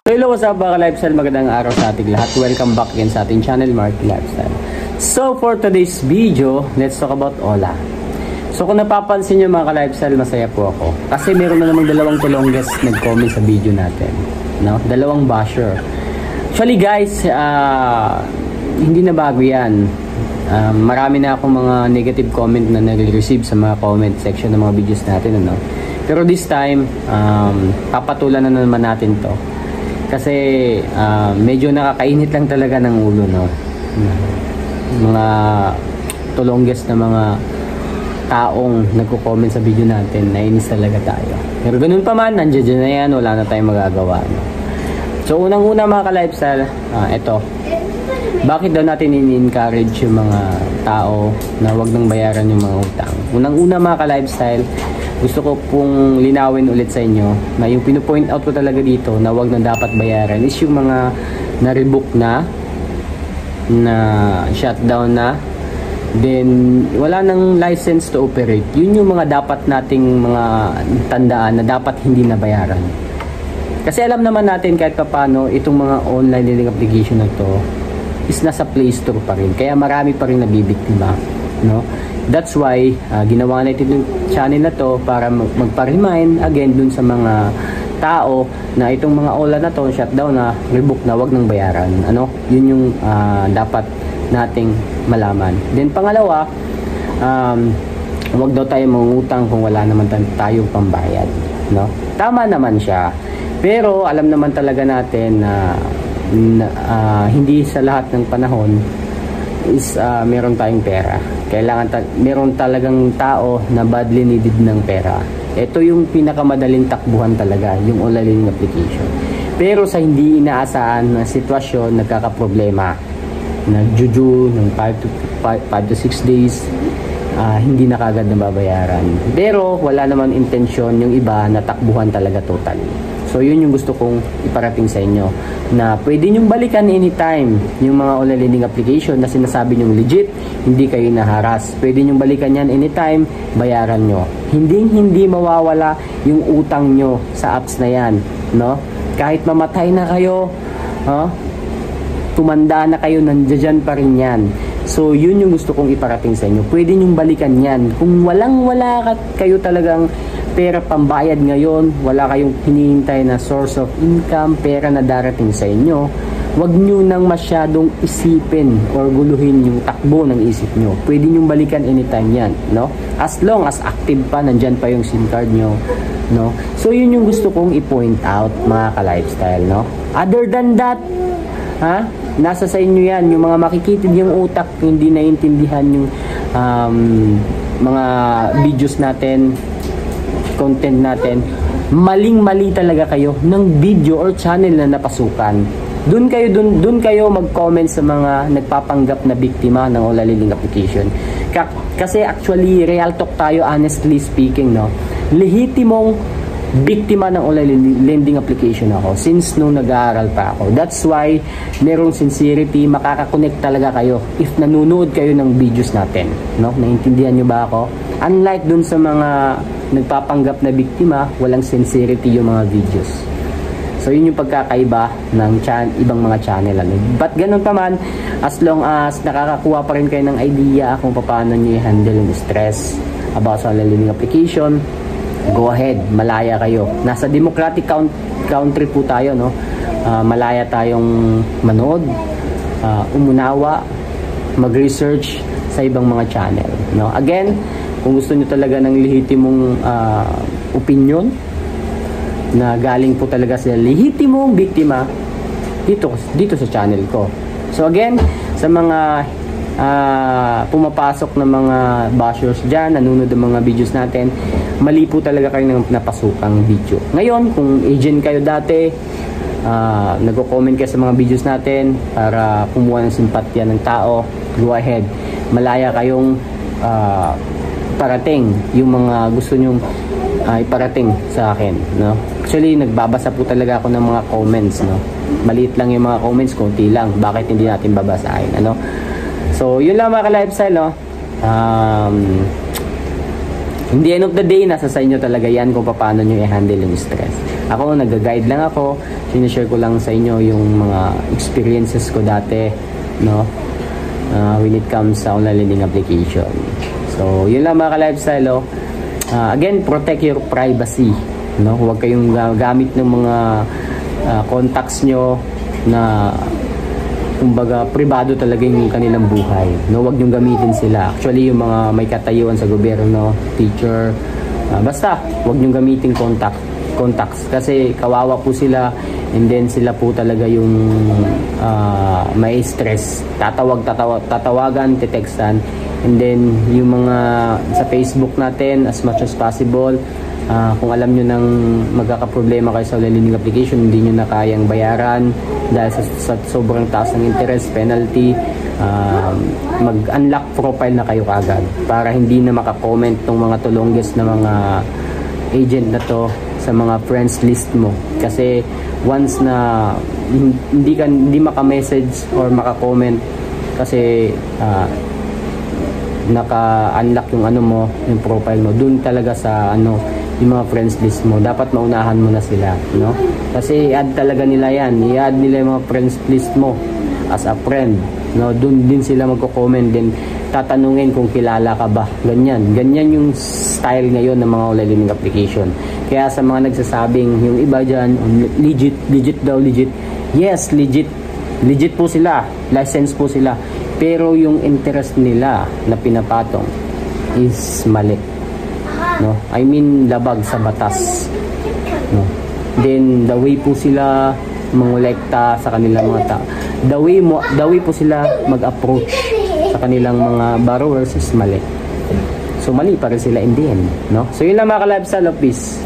Hello, what's up mga lifestyle? Magandang araw sa ating lahat. Welcome back again sa ating channel, Marky Lifestyle. So for today's video, let's talk about Ola. So kung napapansin nyo mga lifestyle, masaya po ako. Kasi meron na namang dalawang tulongges nag-comment sa video natin. No? Dalawang basher. Actually guys, hindi na bago yan. Marami na akong mga negative comment na nare-receive sa mga comment section ng mga videos natin. Ano? Pero this time, papatulan na naman natin to. Kasi medyo nakakainit lang talaga ng ulo, no? Mga tulongges na mga taong nagko-comment sa video natin, nainis talaga tayo. Pero ganun pa man, nandiyan na yan, wala na tayong magagawa, no? So unang-una mga ka-lifestyle, eto, bakit daw natin in-encourage yung mga tao na wag nang bayaran yung mga utang? Unang-una mga ka-lifestyle, gusto ko pong linawin ulit sa inyo na yung pinu-point out ko talaga dito na wag na dapat bayaran is yung mga na-rebook na shutdown na, then wala nang license to operate. Yun yung mga dapat nating mga tandaan na dapat hindi na bayaran. Kasi alam naman natin kahit paano itong mga online lending application na to is nasa Play Store pa rin, kaya marami pa rin nabibiktima, no? That's why ginawa natin yung channel na to para magpa-remind again dun sa mga tao na itong mga Ola na to, shutdown na, rebook na, wag nang bayaran. Ano? Yun yung dapat nating malaman. Then pangalawa, wag daw tayo mangutang kung wala naman tayong pambayad, no? Tama naman siya. Pero alam naman talaga natin na hindi sa lahat ng panahon is meron tayong pera. Meron talagang tao na badly needed ng pera. Ito yung pinakamadaling takbuhan talaga, yung online lending application. Pero sa hindi inaasahan na sitwasyon, nagkakaproblema, nagjuju ng 5 to 6 days, hindi na kagad nababayaran. Pero wala naman intensyon yung iba na takbuhan talaga totally. So yun yung gusto kong iparating sa inyo, na pwede nyong balikan anytime yung mga online lending application na sinasabi nyong legit, hindi kayo naharas. Pwede nyong balikan yan anytime, bayaran nyo. Hindi mawawala yung utang nyo sa apps na yan, no? Kahit mamatay na kayo, tumanda na kayo, nandiyan pa rin yan. So yun yung gusto kong iparating sa inyo. Pwede nyong balikan yan. Kung wala kayo talagang pera pambayad ngayon, wala kayong hinihintay na source of income, pera na darating sa inyo, wag nyo nang masyadong isipin or guluhin yung takbo ng isip nyo. Pwede nyo balikan anytime yan, no? As long as active pa, nandyan pa yung SIM card nyo, no? So yun yung gusto kong i-point out mga ka-lifestyle, no? Other than that, nasa sa inyo yan, yung mga makikitid yung utak, hindi naiintindihan yung mga videos natin, content natin, maling-mali talaga kayo ng video or channel na napasukan. Doon kayo mag-comment sa mga nagpapanggap na biktima ng online lending application. Kasi actually real talk tayo, honestly speaking, no. Lehitimong biktima ng online lending application ako since nung nag-aaral pa ako. That's why merong sincerity, makaka-connect talaga kayo if nanonood kayo ng videos natin, no? Naintindihan nyo ba ako? Unlike dun sa mga nagpapanggap na biktima, walang sincerity yung mga videos. So yun yung pagkakaiba ng ibang mga channel. But ganun pa man, as long as nakakakuha pa rin kayo ng idea kung paano nyo i-handle yung stress about sa online lending application, go ahead, malaya kayo. Nasa democratic country po tayo, no? Malaya tayong manood, umunawa, mag-research sa ibang mga channel, no? Again, kung gusto nyo talaga ng lehitimong opinion na galing po talaga sa lehitimong biktima, dito sa channel ko. So again, sa mga pumapasok na mga bashers dyan, nanonood ng mga videos natin, mali po talaga kayo ng napasukang video. Ngayon, kung agent kayo dati, nagko-comment kayo sa mga videos natin para kumuha ng simpatya ng tao, go ahead, malaya kayong parating yung mga gusto nyong iparating sa akin, no? Actually, nagbabasa po talaga ako ng mga comments, no? Maliit lang yung mga comments, konti lang. Bakit hindi natin babasahin, ano? So, yun lang mga ka-lifestyle, no? In the end of the day, nasa sa inyo talaga yan kung paano nyo i-handle yung stress. Ako, nag-guide lang ako, sinishare ko lang sa inyo yung mga experiences ko dati, no? When it comes sa online learning application. So, yun lang mga ka-lifestyle, oh. Again, protect your privacy, no? Huwag kayong gamit ng mga contacts nyo na kumbaga pribado talaga yung kanilang buhay, no? Huwag niyong gamitin sila. Actually, yung mga may katayuan sa gobyerno, teacher, basta huwag niyong gamitin contacts kasi kawawa po sila, and then sila po talaga yung may stress, tatawagan, titextan, and then yung mga sa Facebook natin, as much as possible, kung alam nyo nang magkakaproblema kayo sa online learning application, hindi nyo na kayang bayaran dahil sa sobrang taas ng interest, penalty, mag-unlock profile na kayo kagad para hindi na makakomment ng mga tulongges na mga agent na to sa mga friends list mo. Kasi once na hindi maka-message or maka-comment kasi naka-unlock yung ano mo, yung profile mo, dun talaga sa yung mga friends list mo, dapat maunahan mo na sila, no? Kasi i-add talaga nila yan, i-add nila yung mga friends list mo as a friend, no? Dun din sila magko-comment, din tatanungin kung kilala ka ba, ganyan yung style ngayon ng mga online learning application. Kaya sa mga nagsasabing yung iba dyan, legit daw, yes, legit po sila, license po sila, pero yung interest nila na pinapatong is mali, no? I mean, labag sa batas, no? Then the way po sila mangolekta sa kanilang mga the way po sila mag-approach sa kanilang mga borrowers is mali. So mali pa rin sila in the end, no? So yun lang mga ka-lifestyle, peace.